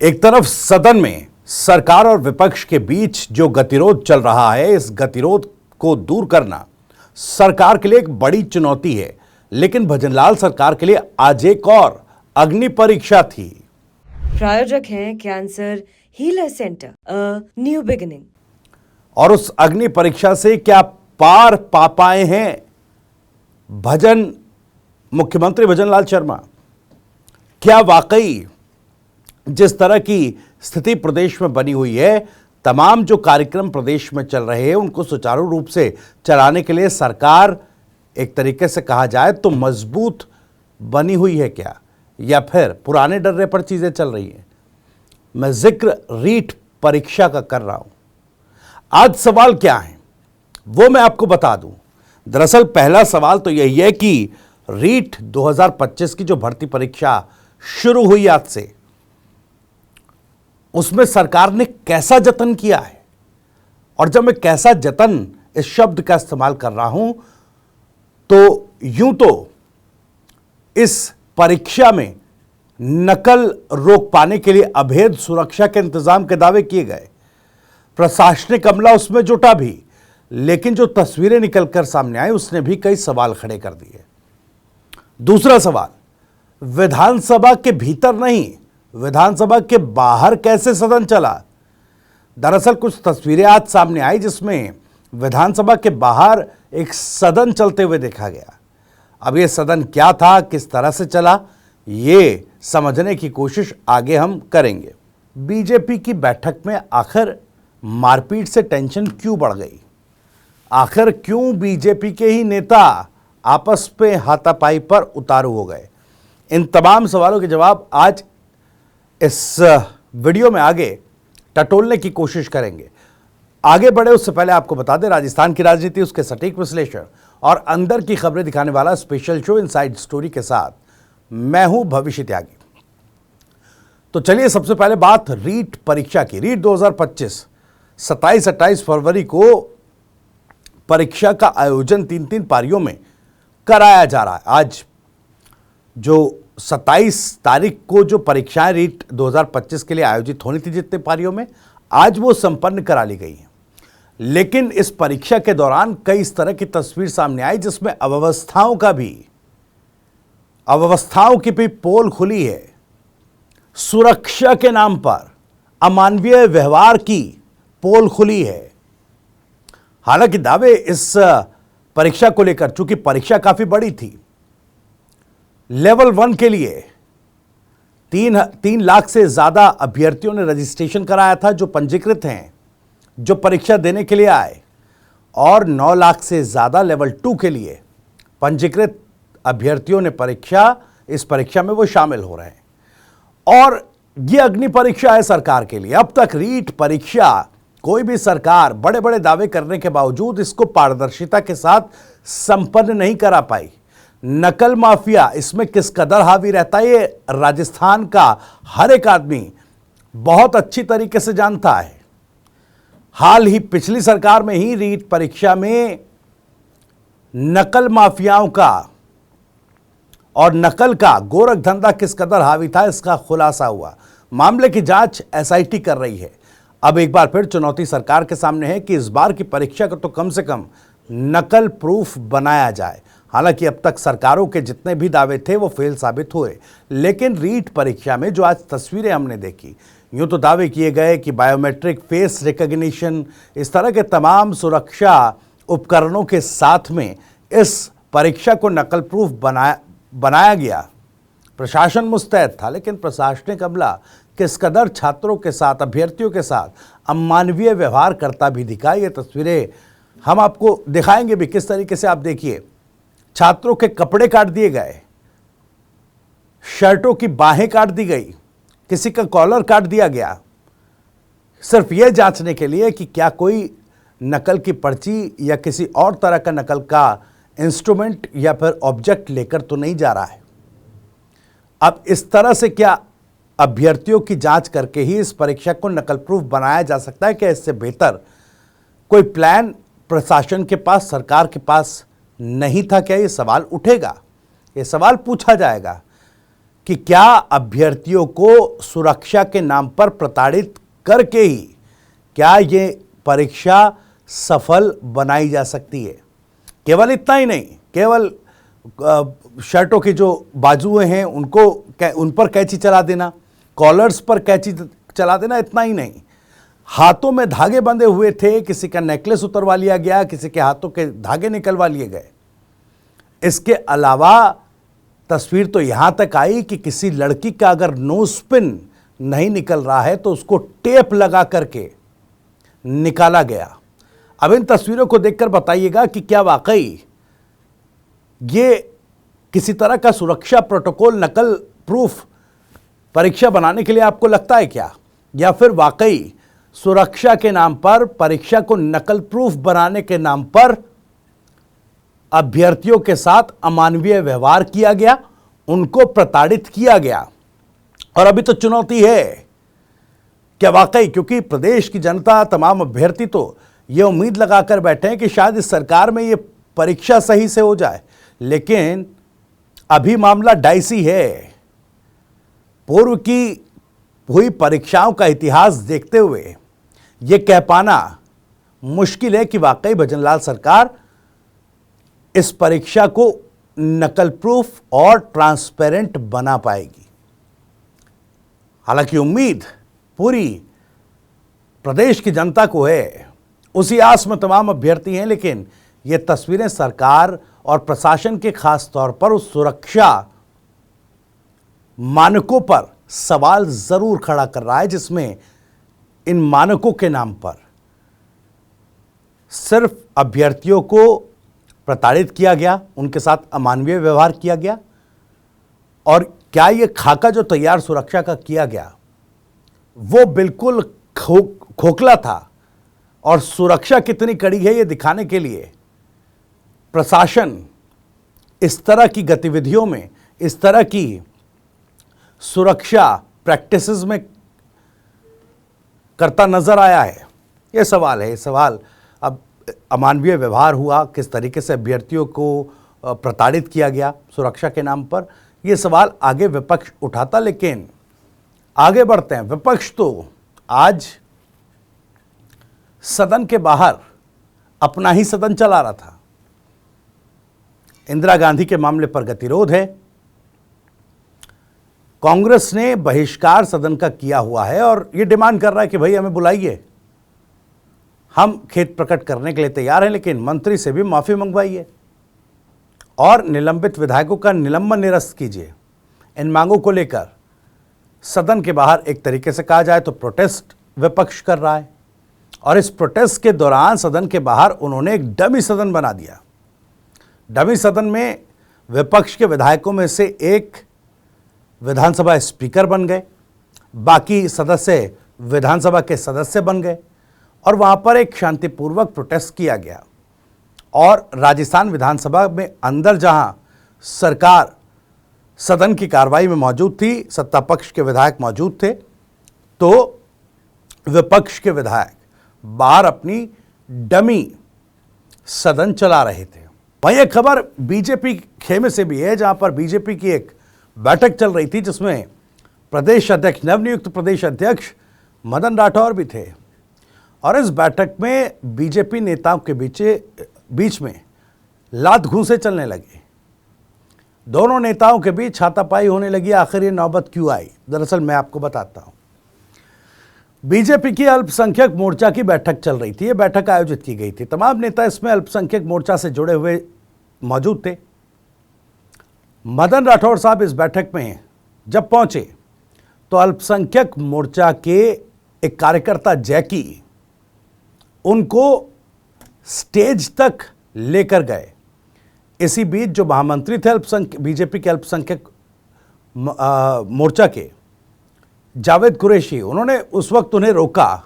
एक तरफ सदन में सरकार और विपक्ष के बीच जो गतिरोध चल रहा है, इस गतिरोध को दूर करना सरकार के लिए एक बड़ी चुनौती है। लेकिन भजनलाल सरकार के लिए आज एक और अग्नि परीक्षा थी। प्रायोजक हैं cancer healer centre, a new beginning. और उस अग्नि परीक्षा से क्या पार पा पाए हैं मुख्यमंत्री भजनलाल शर्मा? क्या वाकई जिस तरह की स्थिति प्रदेश में बनी हुई है, तमाम जो कार्यक्रम प्रदेश में चल रहे हैं उनको सुचारू रूप से चलाने के लिए सरकार एक तरीके से कहा जाए तो मजबूत बनी हुई है क्या, या फिर पुराने डर्रे पर चीजें चल रही हैं? मैं जिक्र रीट परीक्षा का कर रहा हूं। आज सवाल क्या है वो मैं आपको बता दूं। दरअसल पहला सवाल तो यही है कि रीट 2025 की जो भर्ती परीक्षा शुरू हुई आज से, उसमें सरकार ने कैसा जतन किया है। और जब मैं कैसा जतन इस शब्द का इस्तेमाल कर रहा हूं तो यूं तो इस परीक्षा में नकल रोक पाने के लिए अभेद सुरक्षा के इंतजाम के दावे किए गए, प्रशासनिक अमला उसमें जुटा भी, लेकिन जो तस्वीरें निकलकर सामने आई उसने भी कई सवाल खड़े कर दिए। दूसरा सवाल, विधानसभा के भीतर नहीं, विधानसभा के बाहर कैसे सदन चला? दरअसल कुछ तस्वीरें आज सामने आई जिसमें विधानसभा के बाहर एक सदन चलते हुए देखा गया। अब यह सदन क्या था, किस तरह से चला, ये समझने की कोशिश आगे हम करेंगे। बीजेपी की बैठक में आखिर मारपीट से टेंशन क्यों बढ़ गई? आखिर क्यों बीजेपी के ही नेता आपस में हाथापाई पर उतारू हो गए? इन तमाम सवालों के जवाब आज इस वीडियो में आगे टटोलने की कोशिश करेंगे। आगे बढ़े उससे पहले आपको बता दें, राजस्थान की राजनीति, उसके सटीक विश्लेषण और अंदर की खबरें दिखाने वाला स्पेशल शो इनसाइड स्टोरी के साथ मैं हूं भविष्य त्यागी। तो चलिए सबसे पहले बात रीट परीक्षा की। रीट 2025 27-28 फरवरी को परीक्षा का आयोजन 3-3 पारियों में कराया जा रहा है। आज जो 27 तारीख को जो परीक्षाएं रीट 2025 के लिए आयोजित होनी थी जितने पारियों में, आज वो संपन्न करा ली गई हैं। लेकिन इस परीक्षा के दौरान कई इस तरह की तस्वीर सामने आई जिसमें अव्यवस्थाओं की भी पोल खुली है। सुरक्षा के नाम पर अमानवीय व्यवहार की पोल खुली है। हालांकि दावे इस परीक्षा को लेकर, चूंकि परीक्षा काफी बड़ी थी, लेवल 1 के लिए 3 लाख से ज्यादा अभ्यर्थियों ने रजिस्ट्रेशन कराया था जो पंजीकृत हैं, जो परीक्षा देने के लिए आए, और 9 लाख से ज्यादा लेवल 2 के लिए पंजीकृत अभ्यर्थियों ने इस परीक्षा में वो शामिल हो रहे हैं। और ये अग्नि परीक्षा है सरकार के लिए। अब तक रीट परीक्षा कोई भी सरकार बड़े बड़े दावे करने के बावजूद इसको पारदर्शिता के साथ संपन्न नहीं करा पाई। नकल माफिया इसमें किस कदर हावी रहता है ये राजस्थान का हर एक आदमी बहुत अच्छी तरीके से जानता है। हाल ही पिछली सरकार में ही रीट परीक्षा में नकल माफियाओं का और नकल का गोरख धंधा किस कदर हावी था, इसका खुलासा हुआ। मामले की जांच एसआईटी कर रही है। अब एक बार फिर चुनौती सरकार के सामने है कि इस बार की परीक्षा को तो कम से कम नकल प्रूफ बनाया जाए। हालांकि अब तक सरकारों के जितने भी दावे थे वो फेल साबित हुए, लेकिन रीट परीक्षा में जो आज तस्वीरें हमने देखी, यूं तो दावे किए गए कि बायोमेट्रिक फेस रिकॉग्निशन, इस तरह के तमाम सुरक्षा उपकरणों के साथ में इस परीक्षा को नकल प्रूफ बनाया गया। प्रशासन मुस्तैद था, लेकिन प्रशासनिक अमला किस कदर छात्रों के साथ, अभ्यर्थियों के साथ अमानवीय व्यवहार करता भी दिखा। ये तस्वीरें हम आपको दिखाएंगे भी किस तरीके से। आप देखिए, छात्रों के कपड़े काट दिए गए, शर्टों की बाहें काट दी गई, किसी का कॉलर काट दिया गया, सिर्फ यह जांचने के लिए कि क्या कोई नकल की पर्ची या किसी और तरह का नकल का इंस्ट्रूमेंट या फिर ऑब्जेक्ट लेकर तो नहीं जा रहा है। अब इस तरह से क्या अभ्यर्थियों की जांच करके ही इस परीक्षा को नकल प्रूफ बनाया जा सकता है? क्या इससे बेहतर कोई प्लान प्रशासन के पास, सरकार के पास नहीं था? क्या ये सवाल उठेगा, ये सवाल पूछा जाएगा कि क्या अभ्यर्थियों को सुरक्षा के नाम पर प्रताड़ित करके ही क्या ये परीक्षा सफल बनाई जा सकती है। केवल इतना ही नहीं, केवल शर्टों की जो बाजुएं हैं उनको उन पर कैंची चला देना, कॉलर्स पर कैंची चला देना, इतना ही नहीं, हाथों में धागे बंधे हुए थे, किसी का नेकलेस उतरवा लिया गया, किसी के हाथों के धागे निकलवा लिए गए। इसके अलावा तस्वीर तो यहां तक आई कि किसी लड़की का अगर नोज पिन नहीं निकल रहा है तो उसको टेप लगा करके निकाला गया। अब इन तस्वीरों को देखकर बताइएगा कि क्या वाकई ये किसी तरह का सुरक्षा प्रोटोकॉल नकल प्रूफ परीक्षा बनाने के लिए आपको लगता है क्या, या फिर वाकई सुरक्षा के नाम पर परीक्षा को नकल प्रूफ बनाने के नाम पर अभ्यर्थियों के साथ अमानवीय व्यवहार किया गया, उनको प्रताड़ित किया गया। और अभी तो चुनौती है क्या वाकई, क्योंकि प्रदेश की जनता, तमाम अभ्यर्थी तो ये उम्मीद लगाकर बैठे हैं कि शायद इस सरकार में ये परीक्षा सही से हो जाए, लेकिन अभी मामला डाइसी है। पूर्व की हुई परीक्षाओं का इतिहास देखते हुए ये कह पाना मुश्किल है कि वाकई भजनलाल सरकार इस परीक्षा को नकल प्रूफ और ट्रांसपेरेंट बना पाएगी। हालांकि उम्मीद पूरी प्रदेश की जनता को है, उसी आस में तमाम अभ्यर्थी हैं, लेकिन ये तस्वीरें सरकार और प्रशासन के खास तौर पर उस सुरक्षा मानकों पर सवाल जरूर खड़ा कर रहा है, जिसमें इन मानकों के नाम पर सिर्फ अभ्यर्थियों को प्रताड़ित किया गया, उनके साथ अमानवीय व्यवहार किया गया। और क्या ये खाका जो तैयार सुरक्षा का किया गया वो बिल्कुल खोखला था, और सुरक्षा कितनी कड़ी है ये दिखाने के लिए प्रशासन इस तरह की गतिविधियों में, इस तरह की सुरक्षा प्रैक्टिसेस में करता नजर आया है। ये सवाल है, ये सवाल अब अमानवीय व्यवहार हुआ, किस तरीके से अभ्यर्थियों को प्रताड़ित किया गया सुरक्षा के नाम पर, ये सवाल आगे विपक्ष उठाता। लेकिन आगे बढ़ते हैं। विपक्ष तो आज सदन के बाहर अपना ही सदन चला रहा था। इंदिरा गांधी के मामले पर गतिरोध है, कांग्रेस ने बहिष्कार सदन का किया हुआ है और यह डिमांड कर रहा है कि भाई हमें बुलाइए, हम खेद प्रकट करने के लिए तैयार हैं, लेकिन मंत्री से भी माफी मंगवाइए और निलंबित विधायकों का निलंबन निरस्त कीजिए। इन मांगों को लेकर सदन के बाहर एक तरीके से कहा जाए तो प्रोटेस्ट विपक्ष कर रहा है, और इस प्रोटेस्ट के दौरान सदन के बाहर उन्होंने एक डमी सदन बना दिया। डमी सदन में विपक्ष के विधायकों में से एक विधानसभा स्पीकर बन गए, बाकी सदस्य विधानसभा के सदस्य बन गए, और वहां पर एक शांतिपूर्वक प्रोटेस्ट किया गया। और राजस्थान विधानसभा में अंदर जहां सरकार सदन की कार्रवाई में मौजूद थी, सत्ता पक्ष के विधायक मौजूद थे, तो विपक्ष के विधायक बाहर अपनी डमी सदन चला रहे थे। वहीं एक खबर बीजेपी खेमे से भी है, जहां पर बीजेपी की एक बैठक चल रही थी, जिसमें प्रदेश अध्यक्ष, नवनियुक्त प्रदेश अध्यक्ष मदन राठौर भी थे। और इस बैठक में बीजेपी नेताओं के बीच में लात घूंसे चलने लगे। दोनों नेताओं के बीच हाथापाई होने लगी। आखिर ये नौबत क्यों आई, दरअसल मैं आपको बताता हूं। बीजेपी की अल्पसंख्यक मोर्चा की बैठक चल रही थी। ये बैठक आयोजित की गई थी, तमाम नेता इसमें अल्पसंख्यक मोर्चा से जुड़े हुए मौजूद थे। मदन राठौर साहब इस बैठक में जब पहुंचे तो अल्पसंख्यक मोर्चा के एक कार्यकर्ता जैकी उनको स्टेज तक लेकर गए। इसी बीच जो महामंत्री थे बीजेपी के अल्पसंख्यक मोर्चा के जावेद कुरैशी, उन्होंने उस वक्त उन्हें रोका।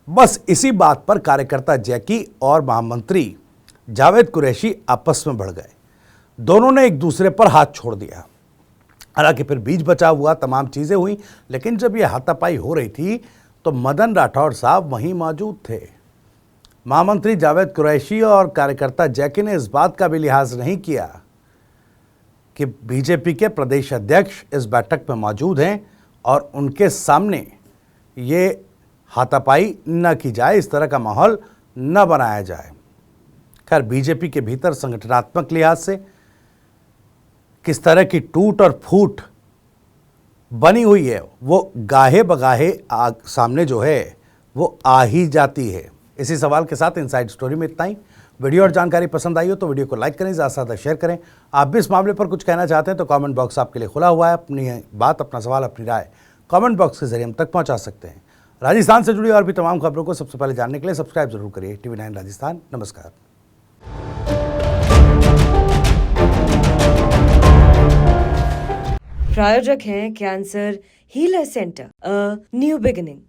बस इसी बात पर कार्यकर्ता जैकी और महामंत्री जावेद कुरैशी आपस में बढ़ गए। दोनों ने एक दूसरे पर हाथ छोड़ दिया। हालांकि फिर बीच बचाव हुआ, तमाम चीज़ें हुई, लेकिन जब यह हाथापाई हो रही थी तो मदन राठौर साहब वहीं मौजूद थे। महामंत्री जावेद कुरैशी और कार्यकर्ता जैकी ने इस बात का भी लिहाज नहीं किया कि बीजेपी के प्रदेश अध्यक्ष इस बैठक में मौजूद हैं और उनके सामने ये हाथापाई न की जाए, इस तरह का माहौल न बनाया जाए। खैर, बीजेपी के भीतर संगठनात्मक लिहाज से किस तरह की टूट और फूट बनी हुई है वो गाहे बगाहे सामने जो है वो आ ही जाती है। इसी सवाल के साथ इनसाइड स्टोरी में इतना ही। वीडियो और जानकारी पसंद आई हो तो वीडियो को लाइक करें, ज़्यादा से ज़्यादा शेयर करें। आप भी इस मामले पर कुछ कहना चाहते हैं तो कमेंट बॉक्स आपके लिए खुला हुआ है। अपनी बात, अपना सवाल, अपनी राय कमेंट बॉक्स के जरिए हम तक पहुंचा सकते हैं। राजस्थान से जुड़ी और भी तमाम खबरों को सबसे पहले जानने के लिए सब्सक्राइब जरूर करिए TV9 राजस्थान। नमस्कार। प्रायोजक हैं cancer healer centre, a new beginning.